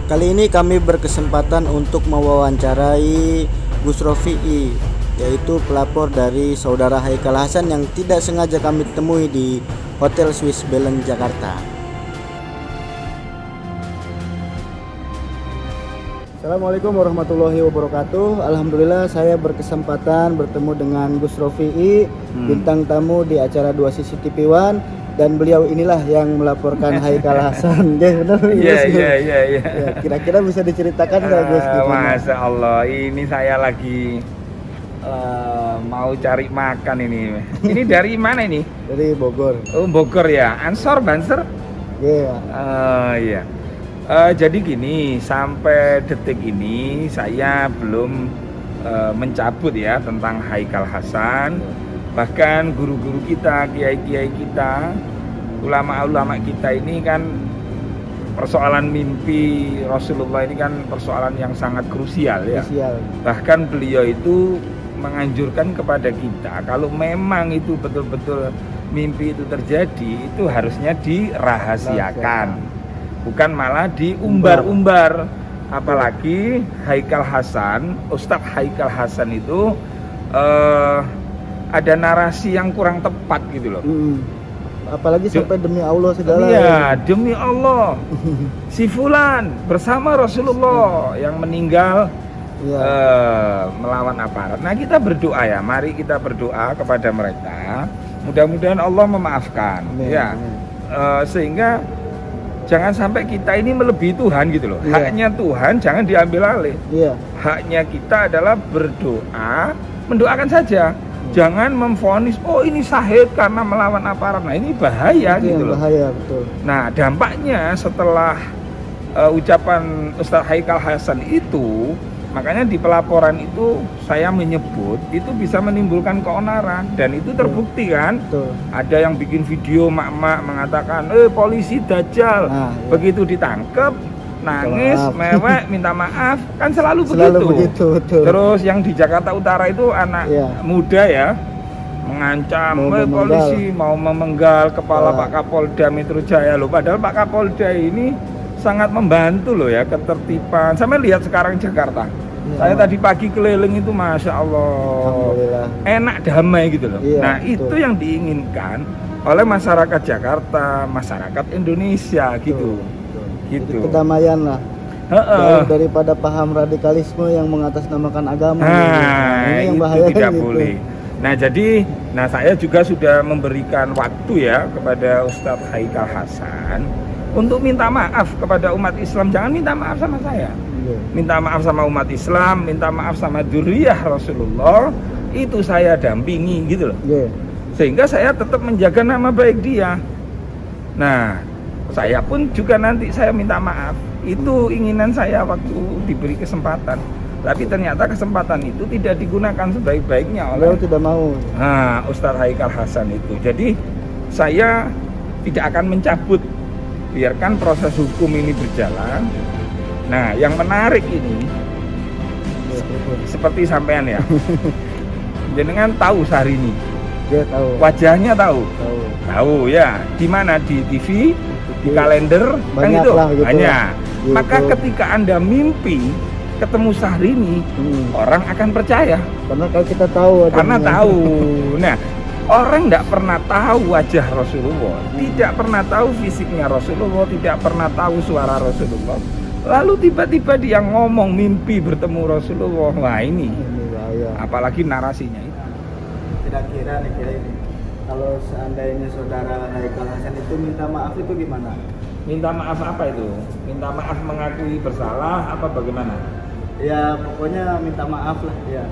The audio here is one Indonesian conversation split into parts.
Kali ini kami berkesempatan untuk mewawancarai Gus Rofi'i, yaitu pelapor dari saudara Haikal Hasan yang tidak sengaja kami temui di Hotel Swiss Belen Jakarta. Assalamualaikum warahmatullahi wabarakatuh. Alhamdulillah saya berkesempatan bertemu dengan Gus Rofi'i, bintang tamu di acara 2 CCTV One, dan beliau inilah yang melaporkan Haikal Hasan. Benar? Iya. Kira-kira bisa diceritakan nggak Gus? Masya Allah, ini saya lagi mau cari makan ini. Ini dari mana ini? Dari Bogor. Oh, Bogor ya. Ansor, Banser? Iya. Iya. Jadi gini, sampai detik ini saya belum mencabut ya tentang Haikal Hasan. Bahkan guru-guru kita, kiai-kiai kita, ulama-ulama kita ini kan persoalan mimpi Rasulullah ini kan persoalan yang sangat krusial ya. Bahkan beliau itu menganjurkan kepada kita kalau memang itu betul-betul mimpi itu terjadi, itu harusnya dirahasiakan, bukan malah diumbar-umbar. Apalagi Haikal Hasan, Ustadz Haikal Hasan itu ada narasi yang kurang tepat gitu loh. Apalagi sampai demi Allah segala. Iya, demi Allah. Si fulan bersama Rasulullah yang meninggal melawan aparat. Nah, kita berdoa ya. Mari kita berdoa kepada mereka. Mudah-mudahan Allah memaafkan. Ya. Sehingga jangan sampai kita ini melebihi Tuhan gitu loh. Haknya Tuhan jangan diambil alih. Haknya kita adalah berdoa, mendoakan saja. Jangan memvonis, oh ini syahid karena melawan aparat. Nah, ini bahaya gitu loh. Bahaya, betul. Nah, dampaknya setelah ucapan Ustadz Haikal Hasan itu, makanya di pelaporan itu saya menyebut itu bisa menimbulkan keonaran, dan itu terbukti kan. Ada yang bikin video mak-mak mengatakan polisi dajjal. Begitu ditangkap nangis, mewek, minta maaf, kan selalu begitu. Terus yang di Jakarta Utara itu anak muda ya, mengancam polisi mau memenggal kepala Pak Kapolda Metro Jaya loh. Padahal Pak Kapolda ini sangat membantu loh ya ketertiban. Sampai lihat sekarang Jakarta. Saya tadi pagi keliling itu, masya Allah, enak damai gitu loh. Nah, itu yang diinginkan oleh masyarakat Jakarta, masyarakat Indonesia gitu. Jadi kedamaian lah. Daripada paham radikalisme yang mengatasnamakan agama. Ini yang bahaya, itu tidak boleh. Nah, jadi saya juga sudah memberikan waktu ya kepada Ustadz Haikal Hasan untuk minta maaf kepada umat Islam. Jangan minta maaf sama saya. Minta maaf sama umat Islam, minta maaf sama dzurriyyah Rasulullah. Itu saya dampingi gitu loh. Sehingga saya tetap menjaga nama baik dia. Nah, saya pun juga nanti saya minta maaf. Itu inginan saya waktu diberi kesempatan. Tapi ternyata kesempatan itu tidak digunakan sebaik-baiknya oleh tidak mau. Ustadz Haikal Hasan itu. Jadi saya tidak akan mencabut, biarkan proses hukum ini berjalan. Nah, yang menarik ini seperti sampean ya. Jenengan tahu Syahrini? Dia tahu. Wajahnya tahu ya. Di mana? Di TV, di kalender, kan gitu. Banyak. Maka ketika Anda mimpi ketemu Syahrini, orang akan percaya. Karena kalau kita tahu. Karena tahu. Nah, orang tidak pernah tahu wajah Rasulullah, tidak pernah tahu fisiknya Rasulullah, tidak pernah tahu suara Rasulullah. Lalu tiba-tiba dia ngomong mimpi bertemu Rasulullah. Wah, ini apalagi narasinya itu. Kira-kira ini, kalau seandainya saudara Haikal Hasan itu minta maaf itu gimana? Minta maaf apa itu? Minta maaf mengakui bersalah apa bagaimana? Ya pokoknya minta maaf lah ya.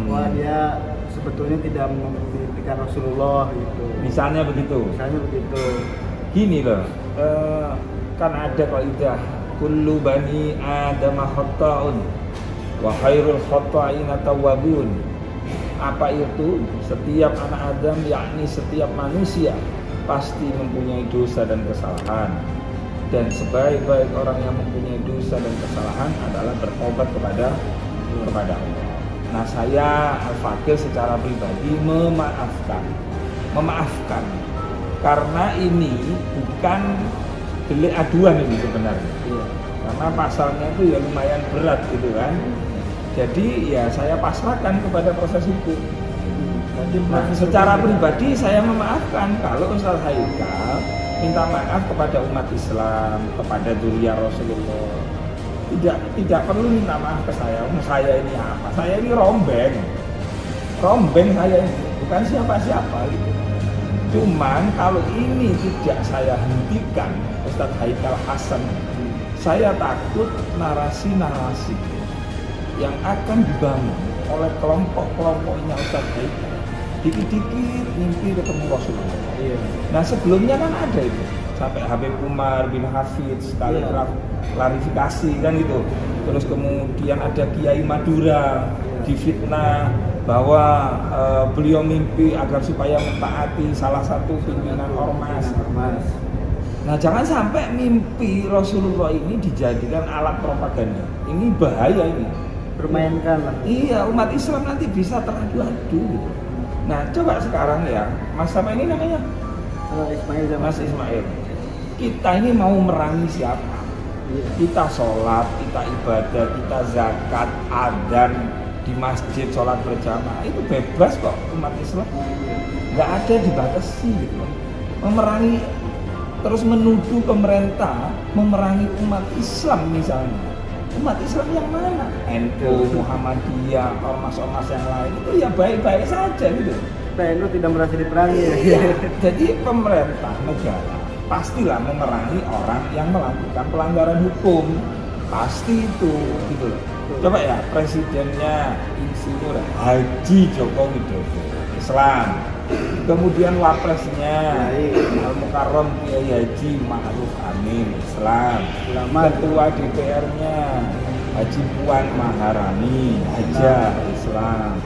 Bahwa dia sebetulnya tidak memimpikan Rasulullah gitu. Misalnya begitu. Gini loh, kan ada kaidah kullu bani adama khata'un wa khairul khata'ina tawwabun. Apa itu? Setiap anak Adam, yakni setiap manusia pasti mempunyai dosa dan kesalahan, dan sebaik-baik orang yang mempunyai dosa dan kesalahan adalah bertobat kepada Allah. Nah, saya Al-Fakir secara pribadi memaafkan karena ini bukan delik aduan ini sebenarnya. karena pasalnya itu ya lumayan berat gitu kan. Jadi ya saya pasrahkan kepada proses hukum. Nah, secara pribadi saya memaafkan kalau Ustaz Haikal minta maaf kepada umat Islam, kepada dzurriyyah Rasulullah. Tidak perlu minta maaf ke saya. Saya ini apa? Saya ini rombeng saya ini, bukan siapa-siapa gitu. Cuman kalau ini tidak saya hentikan, Ustaz Haikal Hasan, saya takut narasi-narasi yang akan dibangun oleh kelompok-kelompoknya Ustaz Haikal dikit-dikit mimpi ketemu Rasulullah. Iya. Nah sebelumnya kan ada itu sampai Habib Umar bin Hafiz sekali klarifikasi kan gitu. Terus kemudian ada Kiai Madura difitnah bahwa beliau mimpi agar supaya mentaati salah satu pimpinan ormas. Nah jangan sampai mimpi Rasulullah ini dijadikan alat propaganda. Ini bahaya ini. Permainkan. Iya, umat Islam nanti bisa teradu-adu gitu. Nah coba sekarang ya, Mas apa ini namanya? Ismail. Mas Ismail. Kita ini mau merangi siapa? Kita sholat, kita ibadah, kita zakat, adzan di masjid, sholat berjamaah itu bebas kok umat Islam. Nggak ada dibatasi gitu. Memerangi terus menuduh pemerintah memerangi umat Islam misalnya. Umat Islam yang mana? NU, Muhammadiyah, ormas-ormas yang lain itu ya baik-baik saja gitu. NU tidak merasa diperangi ya. Jadi pemerintah negara pastilah memerangi orang yang melakukan pelanggaran hukum. Pasti itu gitu loh. Coba ya presidennya Insinyur Haji Joko Widodo, Islam. Kemudian wapresnya Al-Mukarram Kiai Haji Ma'ruf Amin, Islam. Ketua DPR-nya Haji Puan Maharani, Haja, Islam.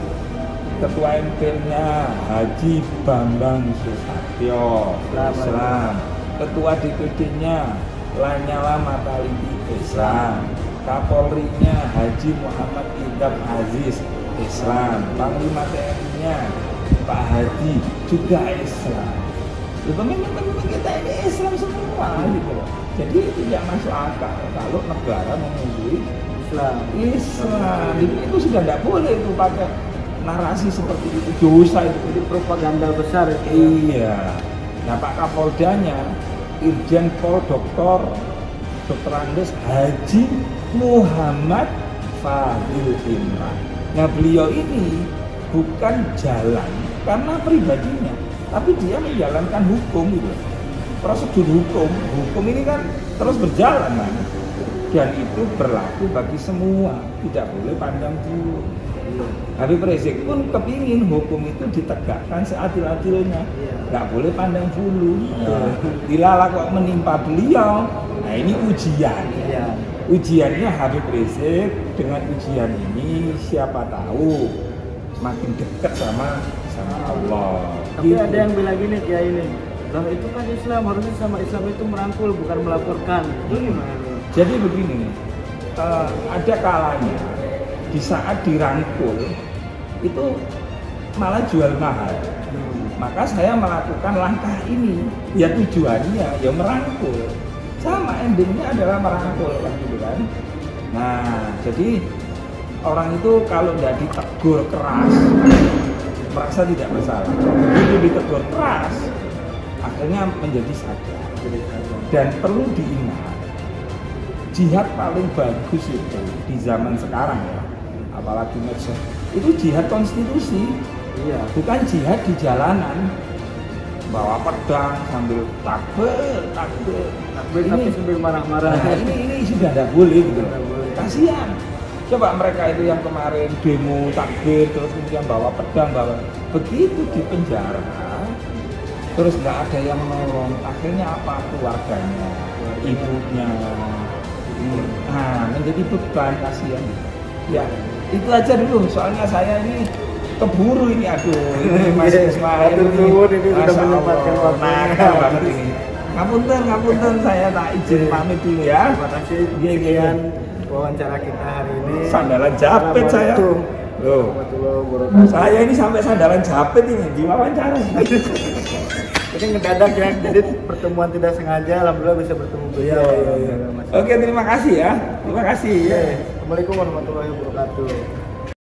Ketua MPR-nya Haji Bambang Susatyo, Islam. Ketua DPD-nya Lanyala Mataliti, Islam. Kapolri-nya Haji Muhammad Idam Aziz, Islam. Panglima TNI-nya Pak Hadi juga Islam. Pemimpin-pemimpin kita ini Islam semua gitu loh. Jadi tidak masuk akal kalau negara memusuhi Islam. Itu sudah tidak boleh itu pakai narasi seperti itu, dosa itu propaganda besar itu. Iya. Nah Pak Kapoldanya Irjen Pol Dr. Andes Haji Muhammad Fadil Imran. Nah beliau ini bukan jalan karena pribadinya, tapi dia menjalankan hukum gitu. Prosedur hukum ini kan terus berjalan kan? Dan itu berlaku bagi semua, tidak boleh pandang bulu. Habib Rizik pun kepingin hukum itu ditegakkan seadil-adilnya, nggak boleh pandang bulu. Dilala kok menimpa beliau, nah ini ujian. Ujiannya Habib Rizik dengan ujian ini siapa tahu makin dekat sama Allah. Tapi gitu. Ada yang bilang gini kayak ini, loh itu kan Islam, harusnya sama Islam itu merangkul bukan melaporkan. Itu gimana? Jadi begini nih, ada kalanya di saat dirangkul itu malah jual mahal. Maka saya melakukan langkah ini, ya tujuannya ya merangkul. Sama endingnya adalah merangkul kan gitu kan. Nah, jadi orang itu kalau tidak ditegur keras merasa tidak bersalah. Begitu ditegur keras akhirnya menjadi sadar. Dan perlu diingat, jihad paling bagus itu di zaman sekarang ya, apalagi medsos, itu jihad konstitusi. Bukan jihad di jalanan bawa pedang sambil takbir tapi sambil marah-marah. Nah, ini sudah tidak boleh gitu. Kasihan. Coba mereka itu yang kemarin demo takbir terus kemudian bawa pedang, begitu di penjara terus nggak ada yang menolong, akhirnya apa? Keluarganya, ibunya, menjadi beban, kasihan. Ya itu aja dulu, soalnya saya ini keburu ini, ini Mas Ismail ini sudah menyempatkan waktunya banget ini. Ngapunten saya tak izin pamit dulu ya. Terima kasih sekian wawancara kita hari ini. Sandalan japit saya. Loh. Saya ini sampai sandalan japit ini diwawancara. Ini ngedadak ya, jadi pertemuan tidak sengaja, alhamdulillah bisa bertemu beliau. Oke, terima kasih ya. Terima kasih. Assalamualaikum warahmatullahi wabarakatuh.